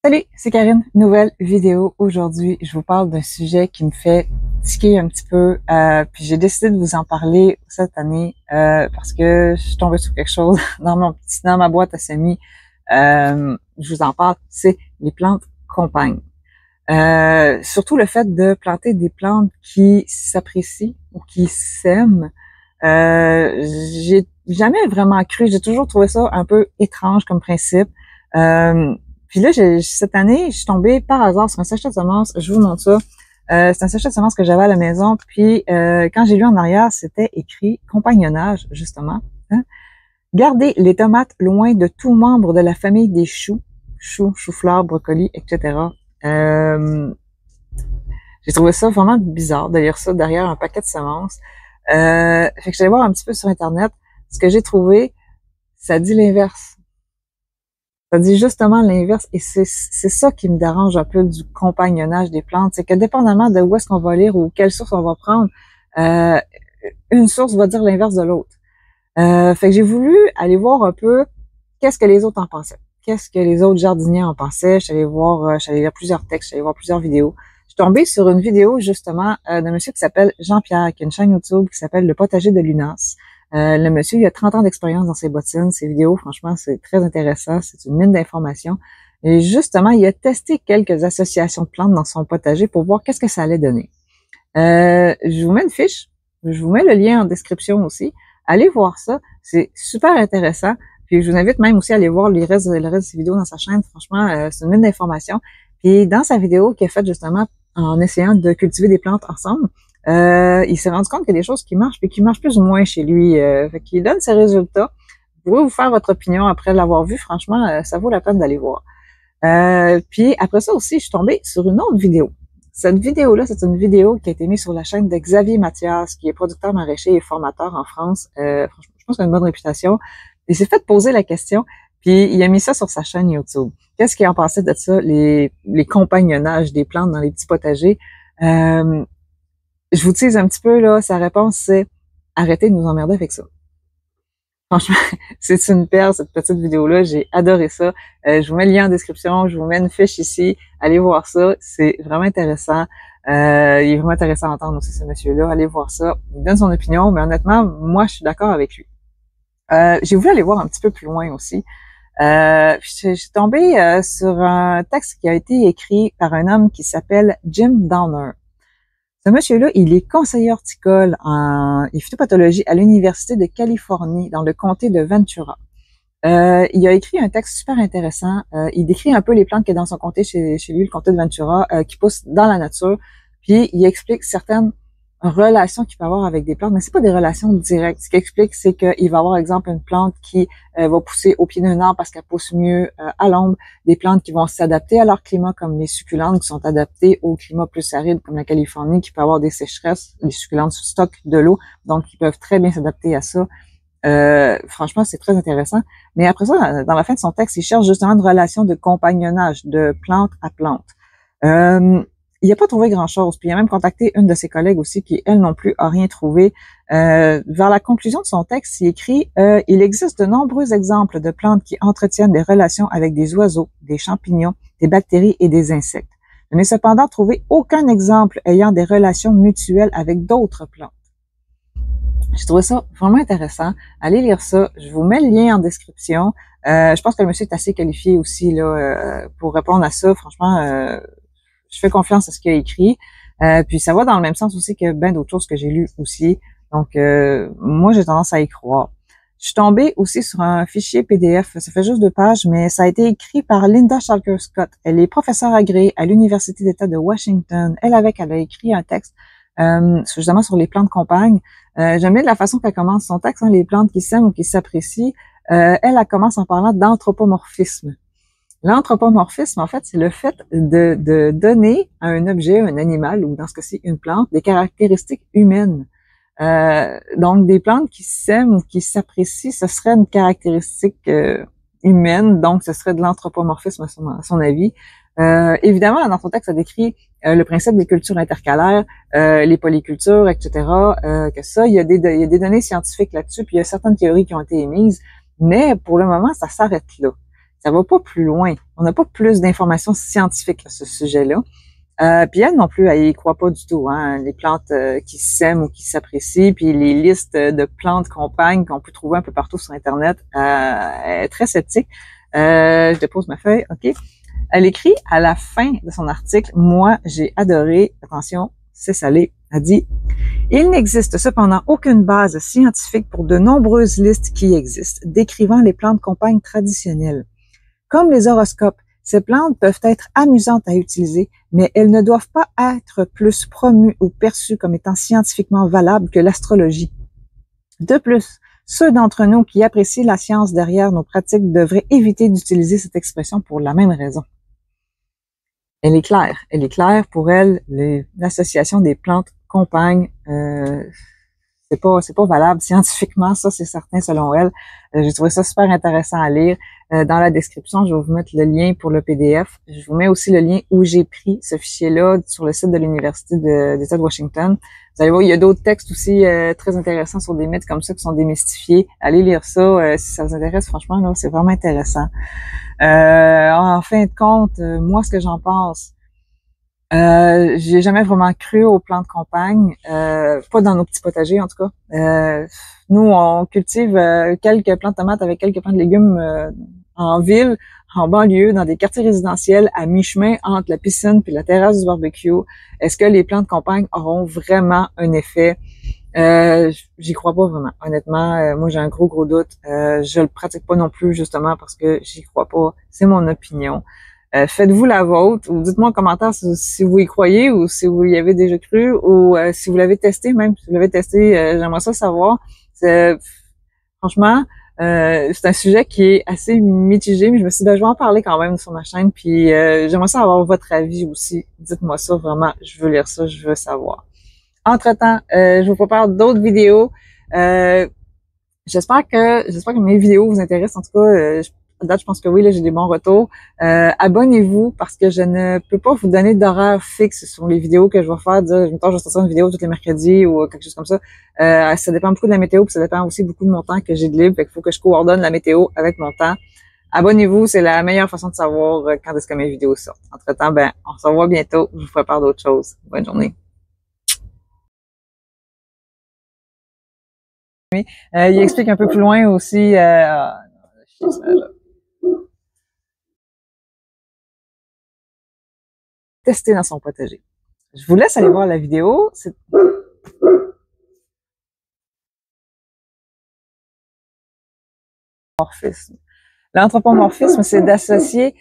Salut, c'est Karine. Nouvelle vidéo. Aujourd'hui, je vous parle d'un sujet qui me fait tiquer un petit peu. Puis j'ai décidé de vous en parler cette année parce que je suis tombée sur quelque chose dans ma boîte à semis. Je vous en parle, c'est les plantes compagnes. Surtout le fait de planter des plantes qui s'apprécient ou qui s'aiment. J'ai jamais vraiment cru. J'ai toujours trouvé ça un peu étrange comme principe. Puis là, cette année, je suis tombée par hasard sur un sachet de semences. Je vous montre ça. C'est un sachet de semences que j'avais à la maison. Puis quand j'ai lu en arrière, c'était écrit compagnonnage, justement. Hein? Gardez les tomates loin de tout membre de la famille des choux, choux-fleurs, brocolis, etc. J'ai trouvé ça vraiment bizarre de lire ça derrière un paquet de semences. Fait que j'allais voir un petit peu sur Internet. Ce que j'ai trouvé, ça dit l'inverse. Ça dit justement l'inverse, et c'est ça qui me dérange un peu du compagnonnage des plantes, c'est que dépendamment de où est-ce qu'on va lire ou quelle source on va prendre, une source va dire l'inverse de l'autre. Fait que j'ai voulu aller voir un peu qu'est-ce que les autres en pensaient, qu'est-ce que les autres jardiniers en pensaient. Je suis allée lire plusieurs textes, je suis allée voir plusieurs vidéos. Je suis tombée sur une vidéo justement d'un monsieur qui s'appelle Jean-Pierre, qui a une chaîne YouTube qui s'appelle Le Potager de Lunas. Le monsieur, il a 30 ans d'expérience dans ses bottines. Ses vidéos, franchement, c'est très intéressant. C'est une mine d'informations. Et justement, il a testé quelques associations de plantes dans son potager pour voir qu'est-ce que ça allait donner. Je vous mets une fiche. Je vous mets le lien en description aussi. Allez voir ça. C'est super intéressant. Puis je vous invite même aussi à aller voir le reste de ses vidéos dans sa chaîne. Franchement, c'est une mine d'informations. Puis dans sa vidéo qu'il a faite justement en essayant de cultiver des plantes ensemble, il s'est rendu compte qu'il y a des choses qui marchent puis qui marchent plus ou moins chez lui. Fait qu'il donne ses résultats. Vous pouvez vous faire votre opinion après l'avoir vu. Franchement, ça vaut la peine d'aller voir. Puis après ça aussi, je suis tombée sur une autre vidéo. Cette vidéo-là, c'est une vidéo qui a été mise sur la chaîne de Xavier Mathias, qui est producteur maraîcher et formateur en France. Franchement, je pense qu'il a une bonne réputation. Il s'est fait poser la question, puis il a mis ça sur sa chaîne YouTube. Qu'est-ce qu'il en pensait de ça, les compagnonnages des plantes dans les petits potagers? Je vous tease un petit peu, là, sa réponse, c'est « Arrêtez de nous emmerder avec ça ». Franchement, c'est une perle, cette petite vidéo-là. J'ai adoré ça. Je vous mets le lien en description. Je vous mets une fiche ici. Allez voir ça. C'est vraiment intéressant. Il est vraiment intéressant à entendre aussi, ce monsieur-là. Allez voir ça. Il donne son opinion, mais honnêtement, moi, je suis d'accord avec lui. J'ai voulu aller voir un petit peu plus loin aussi. Je suis tombée sur un texte qui a été écrit par un homme qui s'appelle Jim Downer. Ce monsieur-là, il est conseiller horticole en phytopathologie à l'Université de Californie, dans le comté de Ventura. Il a écrit un texte super intéressant. Il décrit un peu les plantes qu'il y a dans son comté, chez lui, le comté de Ventura, qui poussent dans la nature. Puis, il explique certaines relations qu'il peut avoir avec des plantes, mais c'est pas des relations directes. Ce qu'il explique, c'est qu'il va avoir, exemple, une plante qui va pousser au pied d'un arbre parce qu'elle pousse mieux à l'ombre, des plantes qui vont s'adapter à leur climat, comme les succulentes qui sont adaptées au climat plus aride, comme la Californie, qui peut avoir des sécheresses. Les succulentes stockent de l'eau, donc ils peuvent très bien s'adapter à ça. Franchement, c'est très intéressant. Mais après ça, dans la fin de son texte, il cherche justement une relation de compagnonnage, de plante à plante. Il n'a pas trouvé grand-chose, puis il a même contacté une de ses collègues aussi qui, elle non plus, a rien trouvé. Vers la conclusion de son texte, il écrit « Il existe de nombreux exemples de plantes qui entretiennent des relations avec des oiseaux, des champignons, des bactéries et des insectes. Je n'ai cependant trouvé aucun exemple ayant des relations mutuelles avec d'autres plantes. » J'ai trouvé ça vraiment intéressant. Allez lire ça. Je vous mets le lien en description. Je pense que le monsieur est assez qualifié aussi là pour répondre à ça. Franchement, je fais confiance à ce qu'il a écrit. Puis ça va dans le même sens aussi que bien d'autres choses que j'ai lues aussi. Donc, moi, j'ai tendance à y croire. Je suis tombée aussi sur un fichier PDF. Ça fait juste 2 pages, mais ça a été écrit par Linda Schalker-Scott. Elle est professeure agréée à l'Université d'État de Washington. Elle a écrit un texte justement sur les plantes compagnes. J'aime bien la façon qu'elle commence son texte, hein, les plantes qui s'aiment ou qui s'apprécient. Elle commence en parlant d'anthropomorphisme. L'anthropomorphisme, en fait, c'est le fait de donner à un objet, un animal, ou dans ce cas-ci, une plante, des caractéristiques humaines. Donc, des plantes qui s'aiment ou qui s'apprécient, ce serait une caractéristique humaine, donc ce serait de l'anthropomorphisme à son avis. Évidemment, dans son texte, ça décrit le principe des cultures intercalaires, les polycultures, etc. Que ça, il y a des données scientifiques là-dessus, puis il y a certaines théories qui ont été émises, mais pour le moment, ça s'arrête là. Ça va pas plus loin. On n'a pas plus d'informations scientifiques à ce sujet-là. Puis elle non plus, elle y croit pas du tout. Hein, les plantes qui s'aiment ou qui s'apprécient, puis les listes de plantes compagnes qu'on peut trouver un peu partout sur Internet, elle est très sceptique. Je dépose ma feuille, OK. Elle écrit à la fin de son article, moi, j'ai adoré, attention, c'est salé, elle dit, il n'existe cependant aucune base scientifique pour de nombreuses listes qui existent, décrivant les plantes compagnes traditionnelles. Comme les horoscopes, ces plantes peuvent être amusantes à utiliser, mais elles ne doivent pas être plus promues ou perçues comme étant scientifiquement valables que l'astrologie. De plus, ceux d'entre nous qui apprécient la science derrière nos pratiques devraient éviter d'utiliser cette expression pour la même raison. Elle est claire. Elle est claire pour elle, l'association des plantes compagnes, c'est pas valable scientifiquement, ça c'est certain selon elle. J'ai trouvé ça super intéressant à lire. Dans la description, je vais vous mettre le lien pour le PDF. Je vous mets aussi le lien où j'ai pris ce fichier-là sur le site de l'Université d'État de Washington. Vous allez voir, il y a d'autres textes aussi très intéressants sur des mythes comme ça qui sont démystifiés. Allez lire ça si ça vous intéresse. Franchement, là, c'est vraiment intéressant. En fin de compte, moi, ce que j'en pense, j'ai jamais vraiment cru aux plantes campagne, pas dans nos petits potagers en tout cas. Nous, on cultive quelques plantes de tomates avec quelques plantes de légumes en ville, en banlieue, dans des quartiers résidentiels, à mi-chemin entre la piscine puis la terrasse du barbecue. Est-ce que les plantes campagne auront vraiment un effet? J'y crois pas vraiment. Honnêtement, moi j'ai un gros doute. Je le pratique pas non plus justement parce que j'y crois pas. C'est mon opinion. Faites-vous la vôtre ou dites-moi en commentaire si vous y croyez ou si vous y avez déjà cru ou si vous l'avez testé, même si vous l'avez testé, j'aimerais ça savoir. Franchement, c'est un sujet qui est assez mitigé, mais je me suis dit, ben, je vais en parler quand même sur ma chaîne, puis j'aimerais ça avoir votre avis aussi. Dites-moi ça, vraiment, je veux lire ça, je veux savoir. Entre-temps, je vous prépare d'autres vidéos. J'espère que mes vidéos vous intéressent. En tout cas, à date, je pense que oui, là, j'ai des bons retours. Abonnez-vous parce que je ne peux pas vous donner d'horaire fixe sur les vidéos que je vais faire. Mettons, je vais sortir une vidéo tous les mercredis ou quelque chose comme ça. Ça dépend beaucoup de la météo, puis ça dépend aussi beaucoup de mon temps que j'ai de libre. Fait qu'il faut que je coordonne la météo avec mon temps. Abonnez-vous, c'est la meilleure façon de savoir quand est-ce que mes vidéos sortent. Entre-temps, ben, on se revoit bientôt. Je vous prépare d'autres choses. Bonne journée. Il explique un peu plus loin aussi tester dans son potager. Je vous laisse aller voir la vidéo. C'est l'anthropomorphisme, c'est d'associer